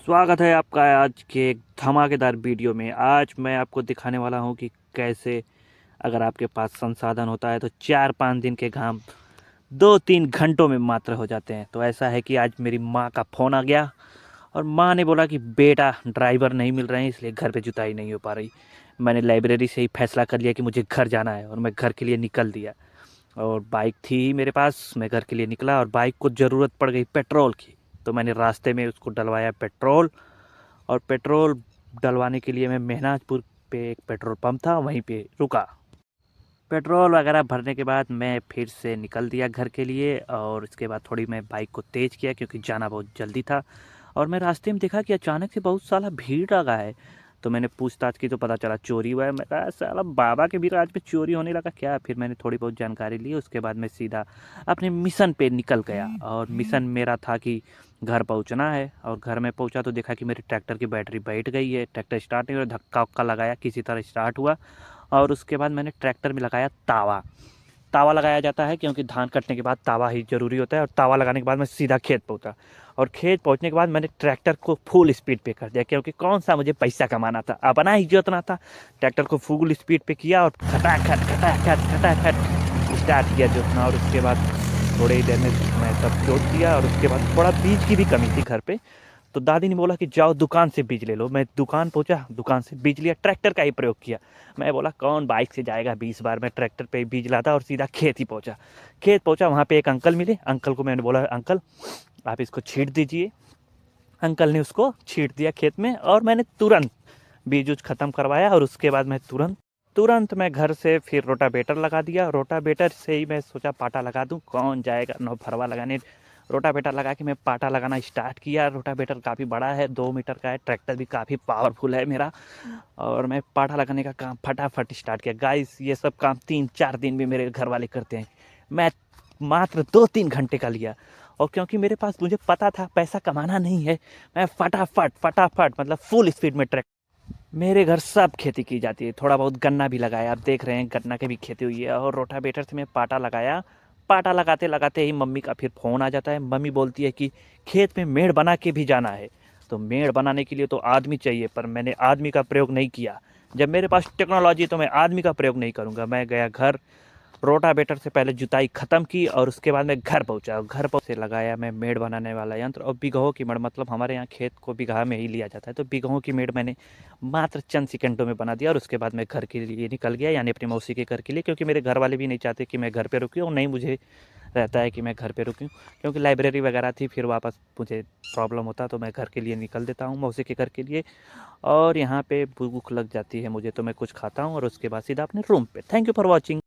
स्वागत है आपका आज के एक धमाकेदार वीडियो में। आज मैं आपको दिखाने वाला हूं कि कैसे अगर आपके पास संसाधन होता है तो 4-5 दिन के काम 2-3 घंटों में मात्र हो जाते हैं। तो ऐसा है कि आज मेरी माँ का फ़ोन आ गया और माँ ने बोला कि बेटा ड्राइवर नहीं मिल रहे हैं, इसलिए घर पे जुताई नहीं हो पा रही। मैंने लाइब्रेरी से ही फैसला कर लिया कि मुझे घर जाना है और मैं घर के लिए निकल दिया। और बाइक थी ही मेरे पास, मैं घर के लिए निकला और बाइक को ज़रूरत पड़ गई पेट्रोल की। तो मैंने रास्ते में उसको डलवाया पेट्रोल। और पेट्रोल डलवाने के लिए मैं मेहनाजपुर पे एक पेट्रोल पंप था, वहीं पे रुका। पेट्रोल वगैरह भरने के बाद मैं फिर से निकल दिया घर के लिए। और इसके बाद थोड़ी मैं बाइक को तेज़ किया क्योंकि जाना बहुत जल्दी था। और मैं रास्ते में देखा कि अचानक से बहुत सारा भीड़ लगा है। तो मैंने पूछताछ की तो पता चला चोरी हुआ है। मैं कहा साला बाबा के भी राज में चोरी होने लगा क्या। फिर मैंने थोड़ी बहुत जानकारी ली, उसके बाद मैं सीधा अपने मिशन पे निकल गया। और मिशन मेरा था कि घर पहुंचना है। और घर में पहुंचा तो देखा कि मेरे ट्रैक्टर की बैटरी बैठ गई है, ट्रैक्टर स्टार्ट नहीं हो रहा। धक्का उक्का लगाया, किसी तरह स्टार्ट हुआ। और उसके बाद मैंने ट्रैक्टर में लगाया तावा। तावा लगाया जाता है क्योंकि धान कटने के बाद तावा ही ज़रूरी होता है। और तावा लगाने के बाद मैं सीधा खेत पहुंचा। और खेत पहुंचने के बाद मैंने ट्रैक्टर को फुल स्पीड पे कर दिया क्योंकि कौन सा मुझे पैसा कमाना था, अपना ही जोतना था। ट्रैक्टर को फुल स्पीड पे किया और खटाखट खटाखट खटाखट स्टार्ट किया जोतना। और उसके बाद थोड़ी ही देर में मैं सब जोत दिया। और उसके बाद थोड़ा बीज की भी कमी थी घर पे। तो दादी ने बोला कि जाओ दुकान से बीज ले लो। मैं दुकान पहुंचा, दुकान से बीज लिया, ट्रैक्टर का ही प्रयोग किया। मैं बोला कौन बाइक से जाएगा 20 बार। मैं ट्रैक्टर पे ही बीज लाता और सीधा खेत ही पहुंचा। खेत पहुंचा, वहाँ पे एक अंकल मिले। अंकल को मैंने बोला अंकल आप इसको छींट दीजिए। अंकल ने उसको छींट दिया खेत में और मैंने तुरंत बीज उज खत्म करवाया। और उसके बाद मैं तुरंत तुरंत मैं घर से फिर रोटावेटर लगा दिया। रोटावेटर से ही मैं सोचा पाटा लगा दूं, कौन जाएगा नौ फरवा लगाने। रोटावेटर लगा के मैं पाटा लगाना स्टार्ट किया। रोटावेटर काफ़ी बड़ा है, 2 मीटर का है। ट्रैक्टर भी काफ़ी पावरफुल है मेरा। और मैं पाटा लगाने का काम फटाफट स्टार्ट किया। गाइस ये सब काम 3-4 दिन में मेरे घर वाले करते हैं, मैं मात्र 2-3 घंटे का लिया। और क्योंकि मेरे पास, मुझे पता था पैसा कमाना नहीं है, मैं फटाफट फटाफट मतलब फुल स्पीड में ट्रैक। मेरे घर सब खेती की जाती है, थोड़ा बहुत गन्ना भी लगाया, आप देख रहे हैं गन्ना की भी खेती हुई है। और रोटावेटर से मैं पाटा लगाया। पाटा लगाते लगाते ही मम्मी का फिर फ़ोन आ जाता है। मम्मी बोलती है कि खेत में मेड़ बना के भी जाना है। तो मेड़ बनाने के लिए तो आदमी चाहिए, पर मैंने आदमी का प्रयोग नहीं किया। जब मेरे पास टेक्नोलॉजी है तो मैं आदमी का प्रयोग नहीं करूँगा। मैं गया घर, रोटावेटर से पहले जुताई खत्म की और उसके बाद मैं घर पहुंचा। घर पहुंच से लगाया मैं मेड़ बनाने वाला यंत्र। और बिगहों की मेड़, मतलब हमारे यहाँ खेत को बिगहा में ही लिया जाता है, तो बिगहों की मेड़ मैंने मात्र चंद सेकंडों में बना दिया। और उसके बाद मैं घर के लिए निकल गया, यानी अपनी मौसी के घर के लिए, क्योंकि मेरे घर वाले भी नहीं चाहते कि मैं घर पे रुकूँ और नहीं मुझे रहता है कि मैं घर पे रुकूँ, क्योंकि लाइब्रेरी वगैरह थी, फिर वापस मुझे प्रॉब्लम होता। तो मैं घर के लिए निकल देता हूँ, मौसी के घर के लिए। और यहाँ पे भूख लग जाती है मुझे तो मैं कुछ खाता हूँ और उसके बाद सीधा अपने रूम पे। Thank you for watching.